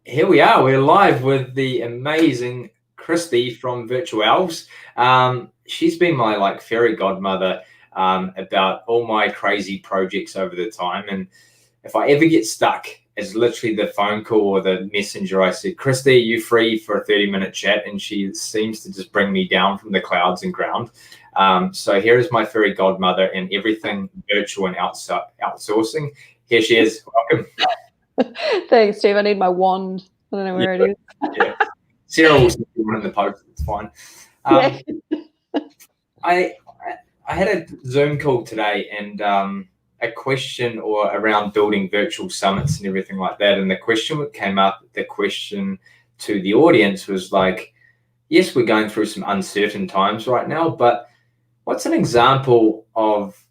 Here we are. We're live with the amazing Kristy from Virtual Elves. She's been my fairy godmother about all my crazy projects over the time. And if I ever get stuck, it's literally the phone call or the messenger. I said, Kristy, are you free for a 30-minute chat? And she seems to just bring me down from the clouds and ground. So here is my fairy godmother and everything virtual and outsourcing. Here she is. Welcome. Thanks, Steve. I need my wand. I don't know where it is. Yeah. Sarah will see one in the post. It's fine. I had a Zoom call today and a question around building virtual summits and everything like that. And the question that came up, the question to the audience was like, yes, we're going through some uncertain times right now, but what's an example of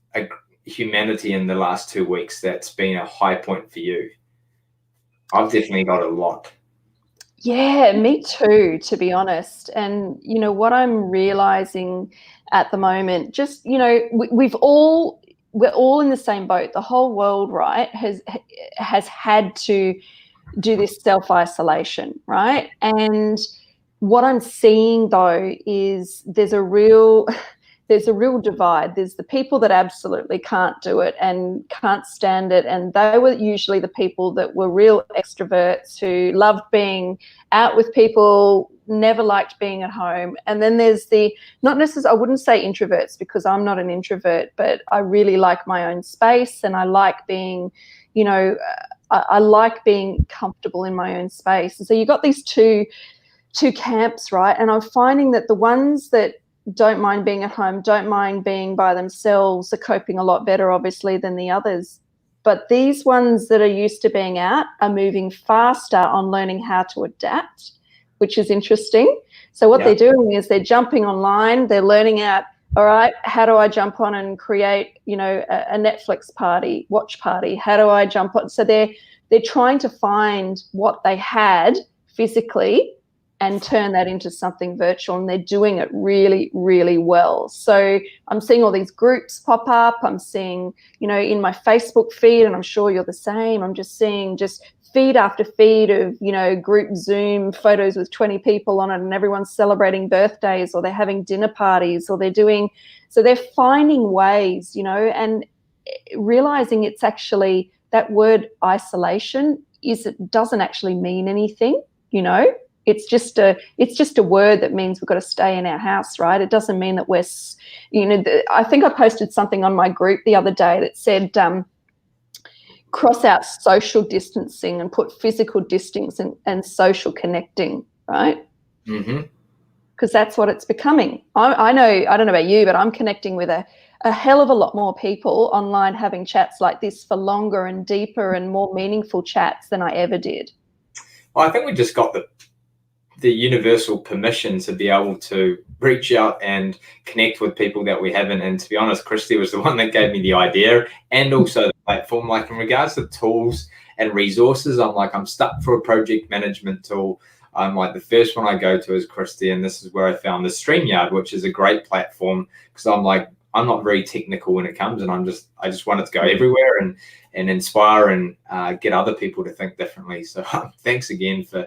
humanity in the last 2 weeks that's been a high point for you? I've definitely got a lot. Yeah, me too, to be honest. And, what I'm realizing at the moment, just, we're all in the same boat. The whole world, right, has had to do this self-isolation, right? And what I'm seeing, though, is there's a real divide. There's the people that absolutely can't do it and can't stand it. And they were usually the people that were real extroverts who loved being out with people, never liked being at home. And then there's not necessarily, I wouldn't say introverts because I'm not an introvert, but I really like my own space and I like being, I like being comfortable in my own space. And so you've got these two camps, right? And I'm finding that the ones that don't mind being at home, don't mind being by themselves, are coping a lot better, obviously, than the others. But these ones that are used to being out are moving faster on learning how to adapt, which is interesting. So what they're doing is they're jumping online, they're learning out, all right, how do I jump on and create, a Netflix watch party? How do I jump on? So they're trying to find what they had physically and turn that into something virtual, and they're doing it really, really well. So I'm seeing all these groups pop up. I'm seeing, in my Facebook feed, and I'm sure you're the same, I'm just seeing feed after feed of, group Zoom photos with 20 people on it, and everyone's celebrating birthdays, or they're having dinner parties, or so they're finding ways, and realizing it's actually, that word isolation doesn't actually mean anything, It's just a word that means we've got to stay in our house, right? It doesn't mean that we're, I think I posted something on my group the other day that said, cross out social distancing and put physical distance and social connecting, right? Mm-hmm. Because that's what it's becoming. I know, I don't know about you, but I'm connecting with a hell of a lot more people online having chats like this for longer and deeper and more meaningful chats than I ever did. Well, I think we just got the universal permission to be able to reach out and connect with people that we haven't. And to be honest, Kristy was the one that gave me the idea and also the platform. Like in regards to tools and resources, I'm stuck for a project management tool. I'm like, the first one I go to is Kristy, and this is where I found the StreamYard, which is a great platform because I'm not very technical when it comes, and I just want it to go everywhere and inspire and get other people to think differently. So thanks again for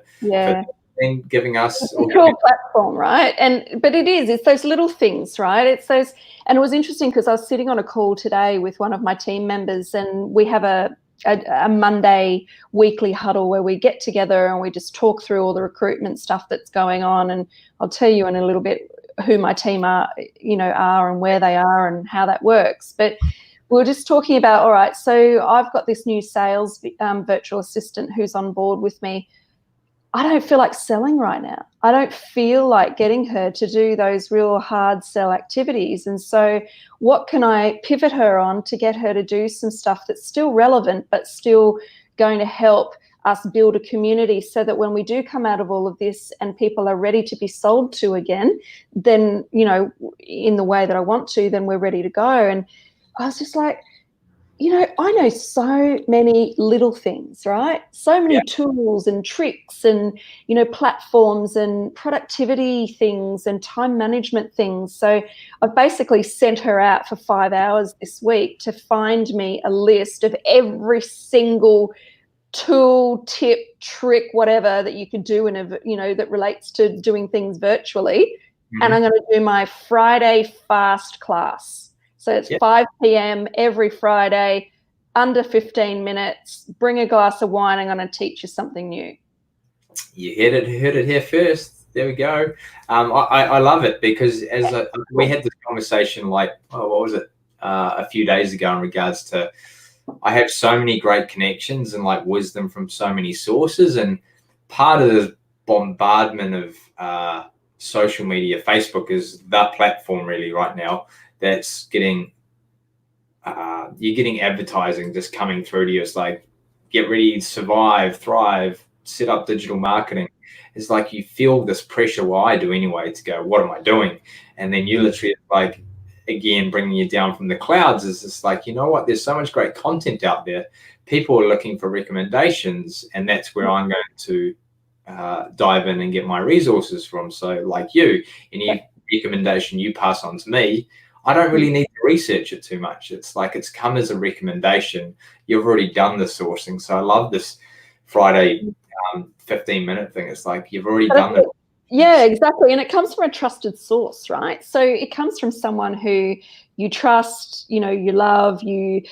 giving us a cool platform, right? But it's those little things, right? It's those, and it was interesting because I was sitting on a call today with one of my team members, and we have a Monday weekly huddle where we get together and we just talk through all the recruitment stuff that's going on. And I'll tell you in a little bit who my team are and where they are and how that works. But we were just talking about, all right, so I've got this new sales virtual assistant who's on board with me. I don't feel like selling right now. I don't feel like getting her to do those real hard sell activities. And so what can I pivot her on to get her to do some stuff that's still relevant, but still going to help us build a community so that when we do come out of all of this and people are ready to be sold to again, then, in the way that I want to, then we're ready to go. And I was just like, I know so many little things, right? So many tools and tricks and, platforms and productivity things and time management things. So I've basically sent her out for 5 hours this week to find me a list of every single tool, tip, trick, whatever that you could do in a, you know, that relates to doing things virtually. And I'm going to do my Friday fast class. So it's 5 p.m. every Friday, under 15 minutes. Bring a glass of wine. I'm going to teach you something new. You heard it here first. There we go. I love it because we had this conversation like, what was it, a few days ago in regards to, I have so many great connections and like wisdom from so many sources, and part of the bombardment of social media, Facebook is the platform really right now that's getting you're getting advertising just coming through to you. It's like, get ready, survive, thrive, set up digital marketing. It's like you feel this pressure, well, I do anyway, to go, what am I doing? And then you literally, like, again, bringing you down from the clouds is just like, you know what, there's so much great content out there. People are looking for recommendations, and that's where I'm going to dive in and get my resources from. So like you, any recommendation you pass on to me, I don't really need to research it too much. It's like it's come as a recommendation. You've already done the sourcing. So I love this Friday 15-minute thing. It's like you've already done it. Yeah, exactly. And it comes from a trusted source, right? So it comes from someone who you trust, you know, you love, you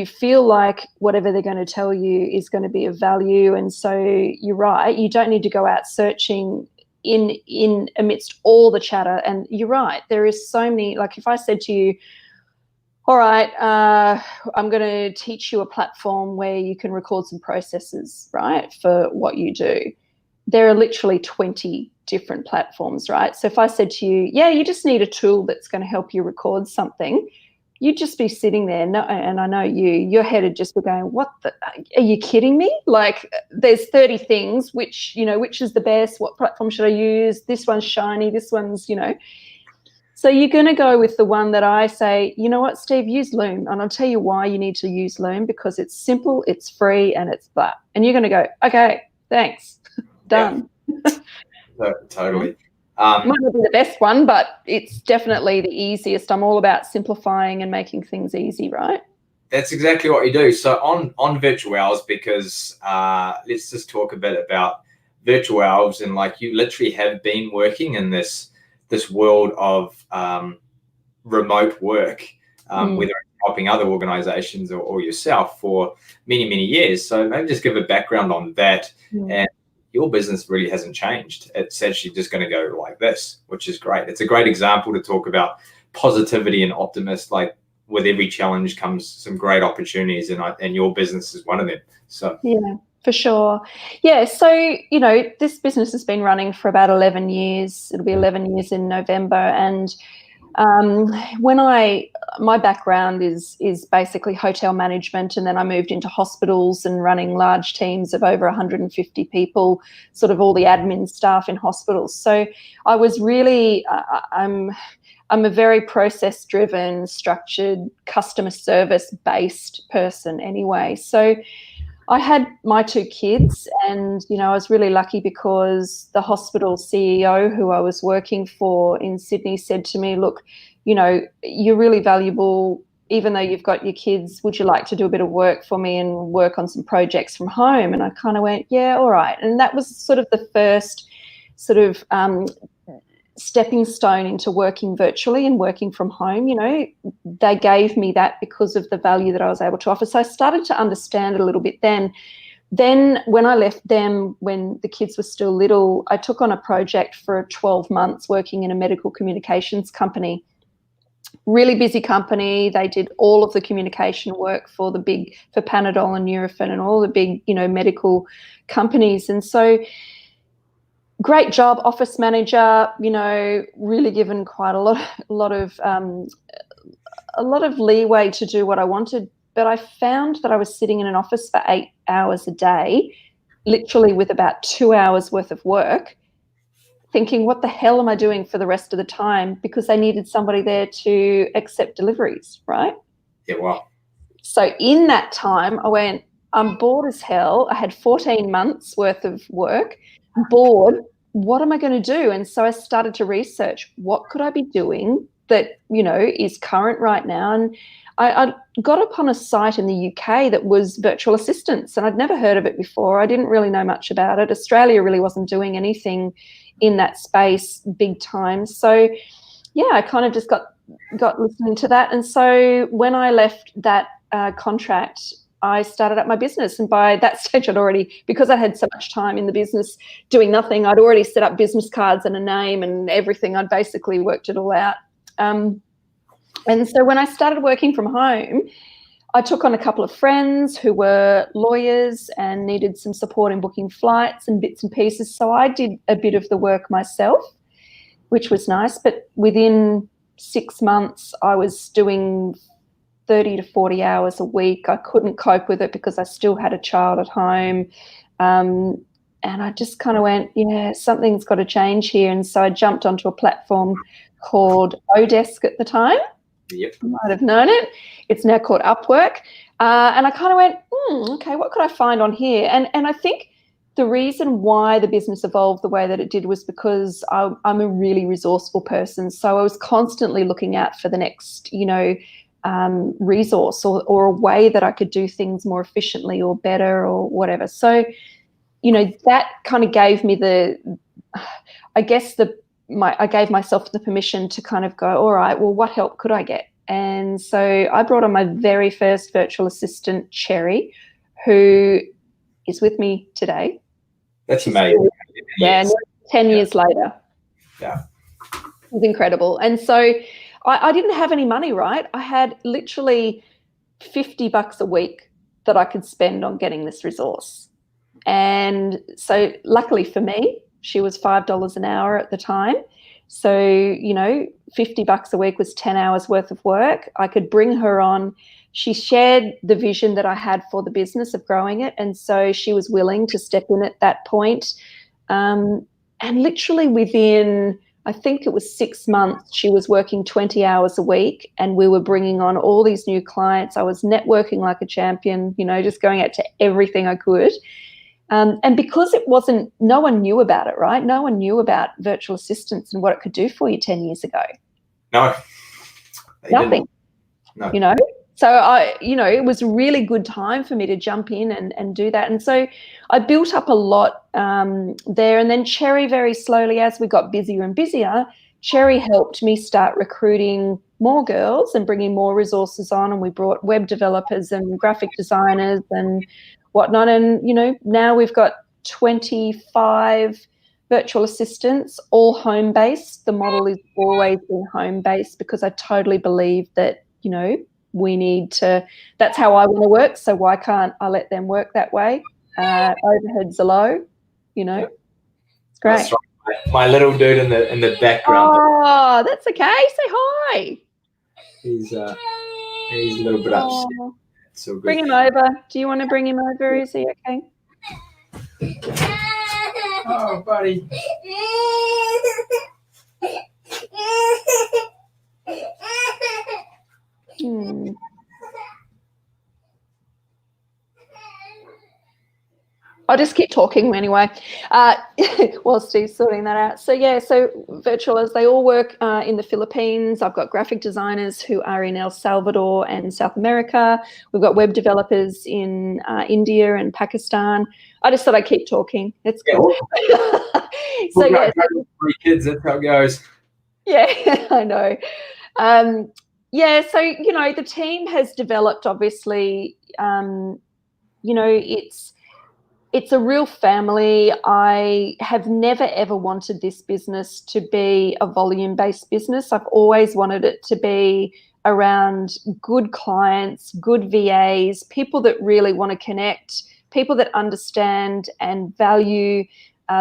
feel like whatever they're going to tell you is going to be of value. And so you're right, you don't need to go out searching in amidst all the chatter. And you're right, there is so many, like if I said to you, all right, I'm going to teach you a platform where you can record some processes, right, for what you do. There are literally 20 different platforms, right? So if I said to you, yeah, you just need a tool that's going to help you record something, you'd just be sitting there, and I know your head would just be going, what the, are you kidding me? Like there's 30 things, which is the best? What platform should I use? This one's shiny, this one's, you know. So you're going to go with the one that I say, you know what, Steve, use Loom. And I'll tell you why you need to use Loom, because it's simple, it's free, and it's that. And you're going to go, okay, thanks. Done. Yeah. Totally. Might not be the best one, but it's definitely the easiest. I'm all about simplifying and making things easy, right? That's exactly what you do. So on Virtual Elves, because let's just talk a bit about Virtual Elves, and like you literally have been working in this world of remote work, whether it's helping other organizations or yourself for many, many years. So maybe just give a background on that. And your business really hasn't changed. It's actually just going to go like this, which is great. It's a great example to talk about positivity and optimism. Like with every challenge comes some great opportunities, and your business is one of them. So yeah, for sure. Yeah. So, you know, this business has been running for about 11 years. It'll be 11 years in November. And my background is basically hotel management, and then I moved into hospitals and running large teams of over 150 people, sort of all the admin staff in hospitals. So I was really, I'm a very process-driven, structured, customer service-based person anyway. So I had my 2 kids, and, you know, I was really lucky because the hospital CEO who I was working for in Sydney said to me, look, you know, you're really valuable, even though you've got your kids, would you like to do a bit of work for me and work on some projects from home? And I kind of went, yeah, all right. And that was sort of the first sort of stepping stone into working virtually and working from home. You know, they gave me that because of the value that I was able to offer. So I started to understand it a little bit then. Then when I left them, when the kids were still little, I took on a project for 12 months working in a medical communications company. Really busy company. They did all of the communication work for Panadol and Nurofen and all the big, you know, medical companies. And so great job, office manager, you know, really given quite a lot of leeway to do what I wanted. But I found that I was sitting in an office for 8 hours a day, literally with about 2 hours worth of work, thinking, what the hell am I doing for the rest of the time? Because they needed somebody there to accept deliveries, right? Yeah, wow. So in that time, I went, I'm bored as hell. I had 14 months worth of work, bored. What am I going to do? And so I started to research, what could I be doing that, you know, is current right now. And I got upon a site in the UK that was virtual assistants, and I'd never heard of it before. I didn't really know much about it. Australia really wasn't doing anything in that space big time. So yeah, I kind of just got listening to that. And so when I left that contract, I started up my business. And by that stage, I'd already, because I had so much time in the business doing nothing, I'd already set up business cards and a name and everything. I'd basically worked it all out. And so when I started working from home, I took on a couple of friends who were lawyers and needed some support in booking flights and bits and pieces. So I did a bit of the work myself, which was nice. But within 6 months, I was doing 30 to 40 hours a week. I couldn't cope with it because I still had a child at home. And I just kind of went, yeah, something's got to change here. And so I jumped onto a platform called Odesk at the time. Yep. You might have known it. It's now called Upwork. And I kind of went, okay, what could I find on here? And I think the reason why the business evolved the way that it did was because I'm a really resourceful person. So I was constantly looking out for the next, you know, resource or a way that I could do things more efficiently or better or whatever. So, you know, that kind of gave me I gave myself the permission to kind of go, all right, well, what help could I get? And so I brought on my very first virtual assistant, Cherry, who is with me today. That's amazing. Yeah, 10 years later. Yeah. It was incredible. And so I didn't have any money, right? I had literally $50 a week that I could spend on getting this resource. And so luckily for me, she was $5 an hour at the time. So, you know, $50 a week was 10 hours worth of work. I could bring her on. She shared the vision that I had for the business of growing it. And so she was willing to step in at that point. And literally within, I think it was 6 months, she was working 20 hours a week and we were bringing on all these new clients. I was networking like a champion, you know, just going out to everything I could. And because no one knew about it, right? No one knew about virtual assistants and what it could do for you 10 years ago. No. Nothing. No. You know? So it was a really good time for me to jump in and do that. And so I built up a lot there. And then Cherry, very slowly, as we got busier and busier, Cherry helped me start recruiting more girls and bringing more resources on. And we brought web developers and graphic designers and whatnot. And, you know, now we've got 25 virtual assistants, all home-based. The model is always been home-based because I totally believe that, you know, that's how I want to work. So why can't I let them work that way? Overheads are low, you know. It's great. That's right. My little dude in the background. Oh, that's okay. Say hi. He's a little bit upset. So good. Bring him over. Do you want to bring him over? Is he okay? Oh, buddy. I'll just keep talking anyway while Steve's sorting that out. So, yeah, so Virtual, they all work in the Philippines. I've got graphic designers who are in El Salvador and South America. We've got web developers in India and Pakistan. I just thought I'd keep talking. It's cool. So, yeah. 3 kids, that's how it goes. Yeah, I know. Yeah, so, you know, the team has developed, obviously, you know, it's a real family. I have never, ever wanted this business to be a volume-based business. I've always wanted it to be around good clients, good VAs, people that really want to connect, people that understand and value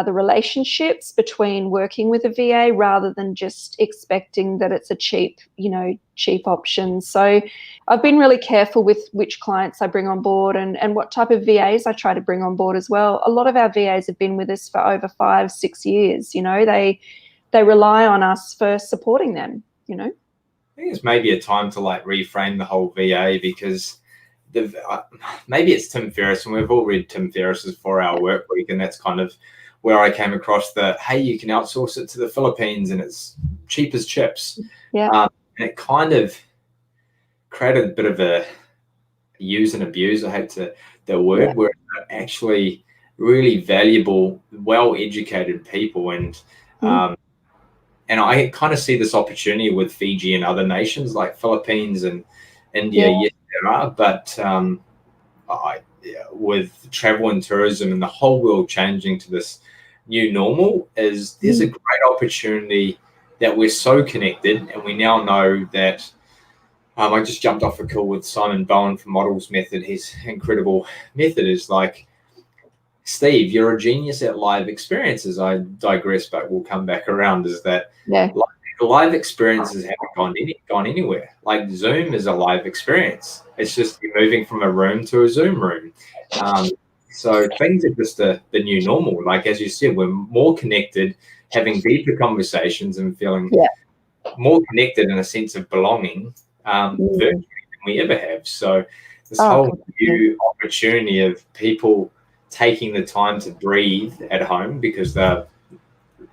the relationships between working with a VA rather than just expecting that it's a cheap option. So I've been really careful with which clients I bring on board and what type of VAs I try to bring on board as well. A lot of our VAs have been with us for over 5-6 years. You know, they rely on us for supporting them, you know. I think it's maybe a time to like reframe the whole VA because maybe it's Tim Ferriss, and we've all read Tim Ferriss's 4-Hour Work Week, and that's kind of where I came across hey, you can outsource it to the Philippines and it's cheap as chips. Yeah. And it kind of created a bit of a use and abuse, I hate the word, where actually really valuable, well-educated people. And I kind of see this opportunity with Fiji and other nations like Philippines and India. Yes, there are, but with travel and tourism and the whole world changing to this new normal, there's a great opportunity that we're so connected, and we now know that. I just jumped off a call with Simon Bowen from Models Method. His incredible method is like, Steve, you're a genius at live experiences. I digress, but we'll come back around. Is that live experiences haven't gone anywhere. Like Zoom is a live experience. It's just you're moving from a room to a Zoom room. So things are just the new normal. Like, as you said, we're more connected, having deeper conversations and feeling more connected in a sense of belonging virtually than we ever have. So this whole new opportunity of people taking the time to breathe at home because they're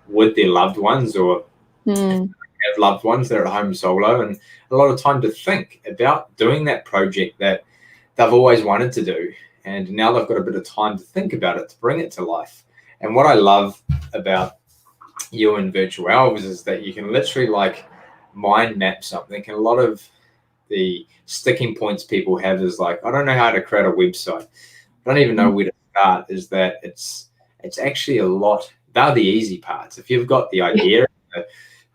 with their loved ones or have loved ones that are at home solo, and a lot of time to think about doing that project that they've always wanted to do. And now they've got a bit of time to think about it, to bring it to life. And what I love about you and Virtual Elves is that you can literally like mind map something. And a lot of the sticking points people have is like, I don't know how to create a website. I don't even know where to start. Is that it's actually a lot. They're the easy parts. If you've got the idea,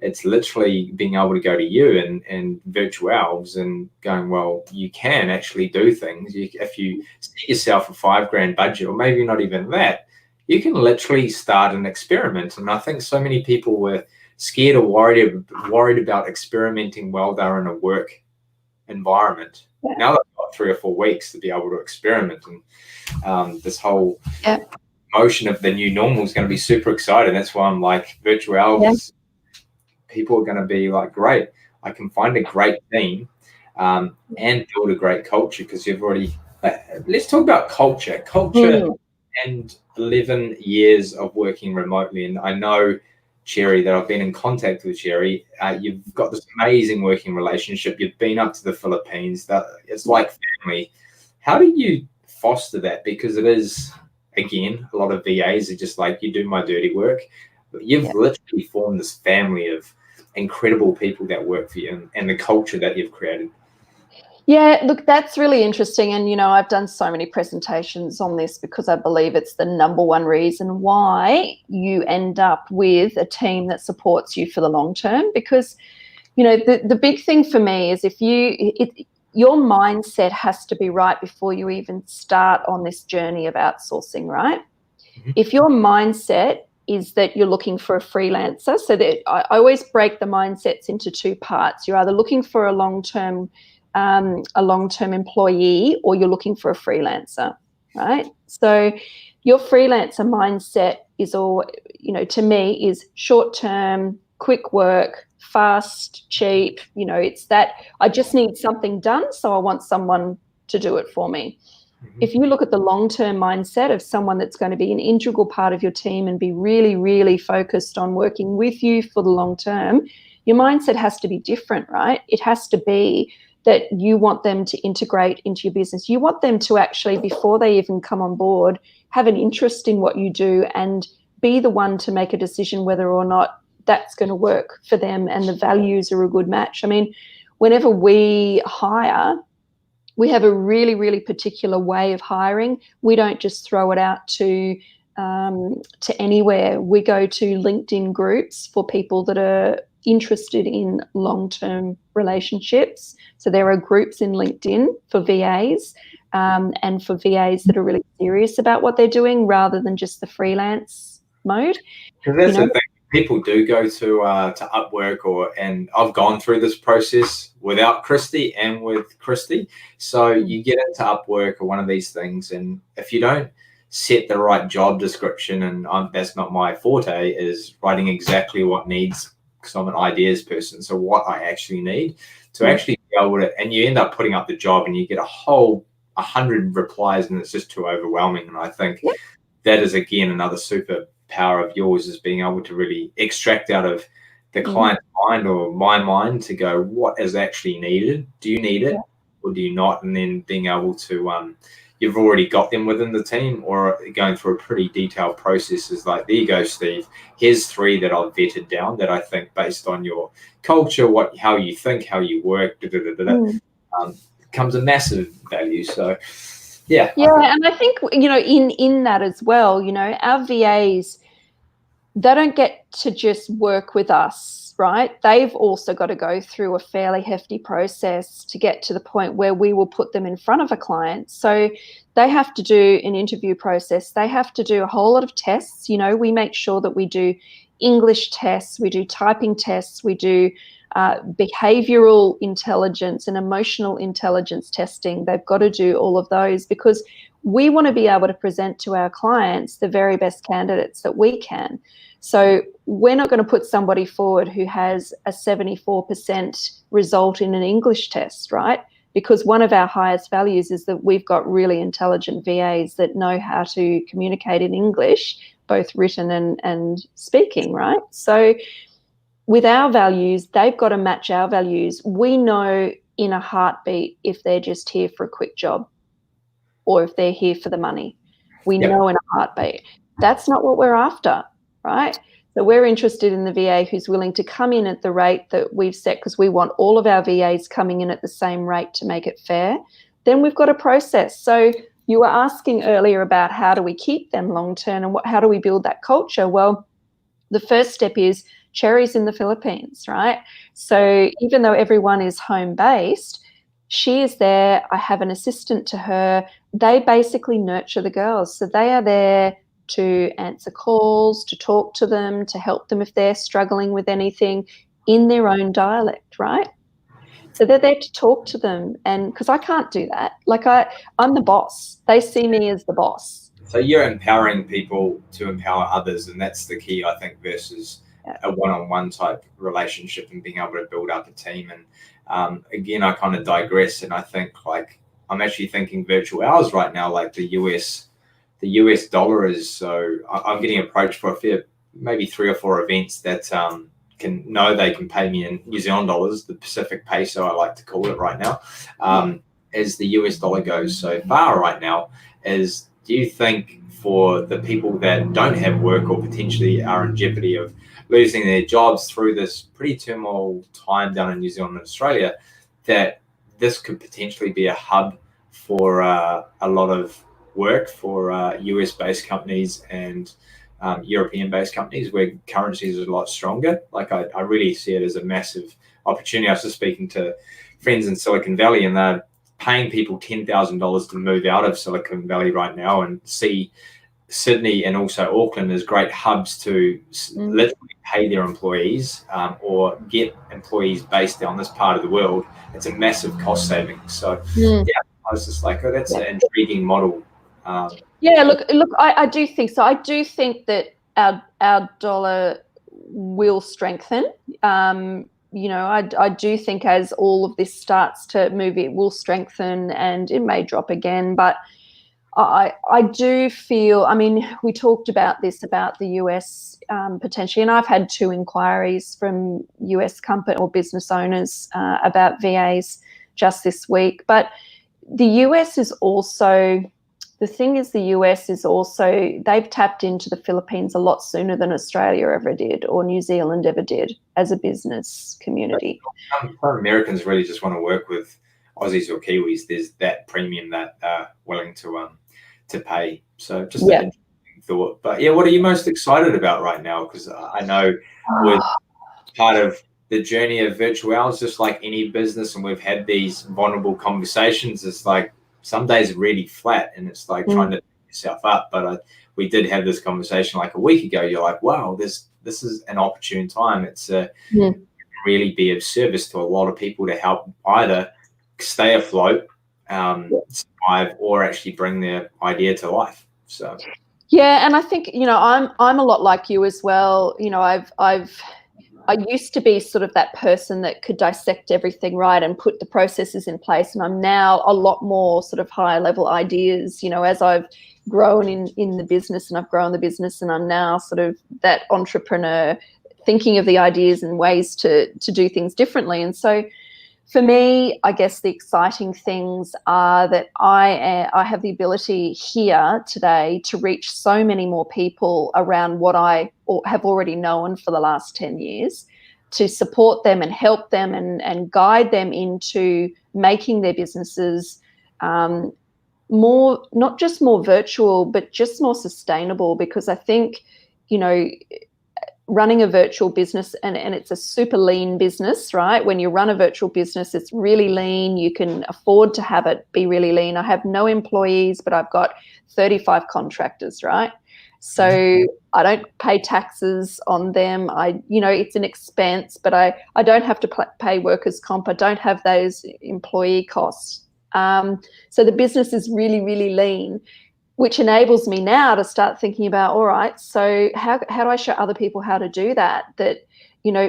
it's literally being able to go to you and Virtual Elves and going, well, you can actually do things. If you set yourself a $5,000 budget, or maybe not even that, you can literally start an experiment. And I think so many people were scared or worried about experimenting while they're in a work environment. Now they've got 3 or 4 weeks to be able to experiment, and this whole motion of the new normal is going to be super exciting. That's why I'm like, Virtual Elves, people are going to be like, great, I can find a great team and build a great culture, because you've already let's talk about culture and 11 years of working remotely. And I know, Cherry, that I've been in contact with Cherry. You've got this amazing working relationship. You've been up to the Philippines. That it's like family. How do you foster that? Because it is, again, a lot of VAs are just like, you do my dirty work. But you've literally formed this family of incredible people that work for you, and the culture that you've created. Yeah, look, that's really interesting. And, you know, I've done so many presentations on this because I believe it's the number one reason why you end up with a team that supports you for the long term. Because, you know, the big thing for me is your mindset has to be right before you even start on this journey of outsourcing, right? If your mindset is that you're looking for a freelancer, so that I always break the mindsets into 2 parts. You're either looking for a long-term employee, or you're looking for a freelancer, right? So your freelancer mindset is all, you know, to me is short-term, quick work, fast, cheap. You know, it's that I just need something done, so I want someone to do it for me. If you look at the long-term mindset of someone that's going to be an integral part of your team and be really, really focused on working with you for the long term, your mindset has to be different, right? It has to be that you want them to integrate into your business. You want them to actually, before they even come on board, have an interest in what you do and be the one to make a decision whether or not that's going to work for them and the values are a good match. I mean, whenever we hire, we have a really, really particular way of hiring. We don't just throw it out to anywhere. We go to LinkedIn groups for people that are interested in long-term relationships. So there are groups in LinkedIn for VAs and for VAs that are really serious about what they're doing rather than just the freelance mode. Because that's the thing. People do go to Upwork, and I've gone through this process without Kristy and with Kristy. So you get into Upwork or one of these things, and if you don't set the right job description, and that's not my forte, is writing exactly what needs, because I'm an ideas person, so what I actually need to actually be able to, and you end up putting up the job and you get a whole 100 replies and it's just too overwhelming. And I think that is, again, another super power of yours is being able to really extract out of the client's mind or my mind to go, what is actually needed? Do you need it or do you not? And then being able to, you've already got them within the team or going through a pretty detailed process is like, there you go, Steve. Here's 3 that I've vetted down that I think based on your culture, how you think, how you work, comes a massive value. So, yeah. And I think, in that as well, our VAs, they don't get to just work with us, right? They've also got to go through a fairly hefty process to get to the point where we will put them in front of a client. So they have to do an interview process. They have to do a whole lot of tests. We make sure that we do English tests, we do typing tests, we do behavioral intelligence and emotional intelligence testing. They've got to do all of those because we want to be able to present to our clients the very best candidates that we can. So we're not going to put somebody forward who has a 74% result in an English test, right? Because one of our highest values is that we've got really intelligent VAs that know how to communicate in English, both written and speaking, right? So with our values, they've got to match our values. We know in a heartbeat if they're just here for a quick job or if they're here for the money. We know in a heartbeat. That's not what we're after, right? So we're interested in the VA who's willing to come in at the rate that we've set because we want all of our VAs coming in at the same rate to make it fair. Then we've got a process. So you were asking earlier about how do we keep them long-term and how do we build that culture? Well, the first step is Cherry's in the Philippines, right? So even though everyone is home-based, she is there. I have an assistant to her. They basically nurture the girls. So they are there to answer calls, to talk to them, to help them if they're struggling with anything in their own dialect, right? So they're there to talk to them. And because I can't do that. Like I'm the boss. They see me as the boss. So you're empowering people to empower others. And that's the key, I think, versus a one-on-one type relationship and being able to build up a team. And again, I kind of digress. And I think like, I'm actually thinking virtual hours right now, like the US dollar is, so I'm getting approached for maybe 3 or 4 events that they can pay me in New Zealand dollars, the Pacific peso, I like to call it right now, as the US dollar goes so far right now. Do you think for the people that don't have work or potentially are in jeopardy of losing their jobs through this pretty turmoil time down in New Zealand and Australia, that this could potentially be a hub for a lot of work for US-based companies and European-based companies where currencies are a lot stronger? Like I really see it as a massive opportunity. I was just speaking to friends in Silicon Valley and they're paying people $10,000 to move out of Silicon Valley right now and see Sydney and also Auckland as great hubs to literally pay their employees or get employees based on this part of the world. It's a massive cost saving. So I was just like, that's an intriguing model. Look, I do think so. I do think that our dollar will strengthen. I do think as all of this starts to move, it will strengthen and it may drop again. But I do feel, I mean, we talked about this, about the US potentially, and I've had 2 inquiries from US company or business owners about VAs just this week. But the US is also, they've tapped into the Philippines a lot sooner than Australia ever did or New Zealand ever did as a business community. Some Americans really just want to work with Aussies or Kiwis. There's that premium that they're willing to pay. So just an interesting thought. But what are you most excited about right now? Because I know with part of the journey of Virtual Elves, just like any business, and we've had these vulnerable conversations, it's like some days are really flat and it's like trying to pick yourself up. But we did have this conversation like a week ago. You're like, wow, this is an opportune time. It's really be of service to a lot of people to help either stay afloat, survive, or actually bring their idea to life. So and I think I'm a lot like you as well. I used to be sort of that person that could dissect everything right and put the processes in place, and I'm now a lot more sort of higher level ideas. As I've grown in the business, and I've grown the business, and I'm now sort of that entrepreneur thinking of the ideas and ways to do things differently. And so for me, I guess the exciting things are that I have the ability here today to reach so many more people around what I have already known for the last 10 years, to support them and help them and guide them into making their businesses more, not just more virtual, but just more sustainable. Because I think, you know, running a virtual business, and it's a super lean business, right? When you run a virtual business, it's really lean. You can afford to have it be really lean. I have no employees, but I've got 35 contractors, right? So I don't pay taxes on them. It's an expense, but I don't have to pay workers' comp. I don't have those employee costs. So the business is really, really lean, which enables me now to start thinking about, all right, so how do I show other people how to do that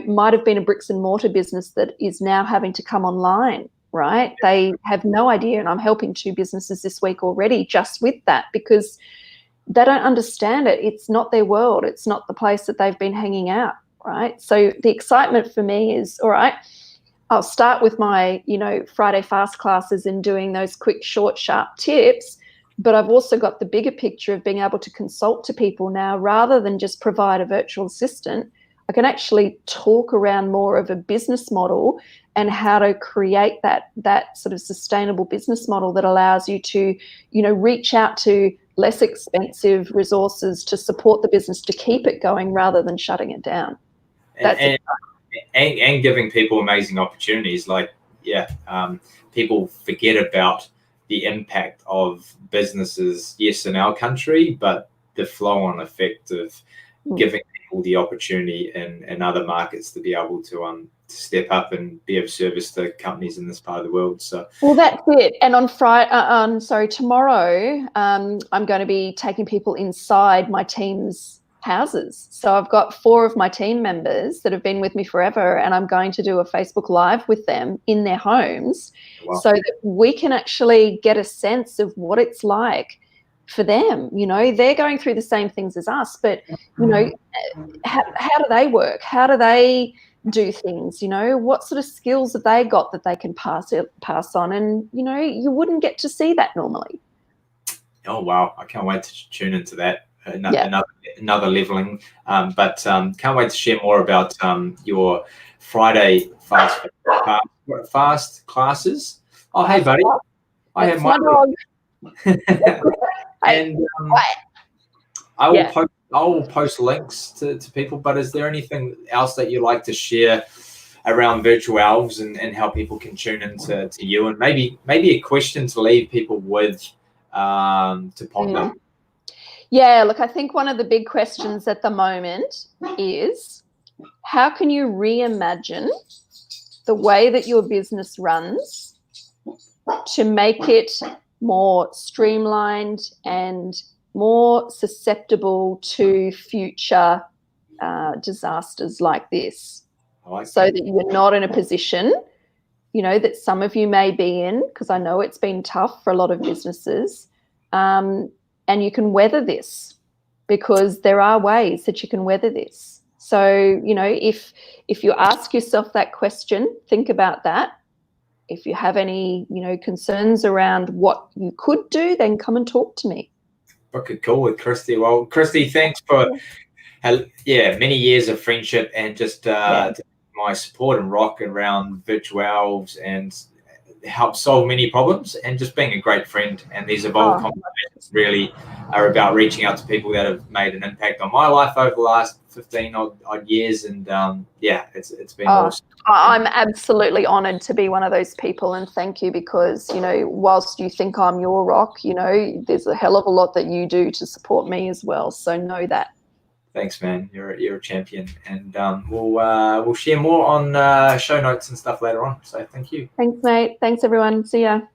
might have been a bricks and mortar business that is now having to come online, right? They have no idea, and I'm helping 2 businesses this week already just with that, because they don't understand it. It's not their world. It's not the place that they've been hanging out, right? So the excitement for me is, all right, I'll start with my, Friday fast classes and doing those quick, short, sharp tips. But I've also got the bigger picture of being able to consult to people now, rather than just provide a virtual assistant. I can actually talk around more of a business model and how to create that sort of sustainable business model that allows you to, reach out to less expensive resources to support the business, to keep it going rather than shutting it down. And giving people amazing opportunities. People forget about the impact of businesses, yes, in our country, but the flow-on effect of giving people the opportunity in other markets to be able to step up and be of service to companies in this part of the world. So, well, that's it. And tomorrow, I'm going to be taking people inside my team's houses. So I've got 4 of my team members that have been with me forever, and I'm going to do a Facebook Live with them in their homes. Wow. So that we can actually get a sense of what it's like for them. They're going through the same things as us, but how do they work? How do they do things? What sort of skills have they got that they can pass on? And you wouldn't get to see that normally. Oh wow, I can't wait to tune into that. Another leveling, but can't wait to share more about your Friday fast classes. Oh, hey, buddy. I have my dog. And I will post links to people. But is there anything else that you'd like to share around Virtual Elves and how people can tune into you, and maybe a question to leave people with to ponder? Yeah, look, I think one of the big questions at the moment is, how can you reimagine the way that your business runs to make it more streamlined and more susceptible to future disasters like this? So that you're not in a position, that some of you may be in, because I know it's been tough for a lot of businesses, and you can weather this, because there are ways that you can weather this. So, if you ask yourself that question, think about that. If you have any, concerns around what you could do, then come and talk to me. Book a call with Kristy. Well, Kristy, thanks for many years of friendship and just my support and rock around Virtual Elves, and help solve many problems, and just being a great friend. And these Evolve conversations really are about reaching out to people that have made an impact on my life over the last 15 odd years. And it's been awesome. I'm absolutely honored to be one of those people, and thank you, because whilst you think I'm your rock, there's a hell of a lot that you do to support me as well, so know that. Thanks, man. You're a champion, and we'll share more on show notes and stuff later on. So thank you. Thanks, mate. Thanks, everyone. See ya.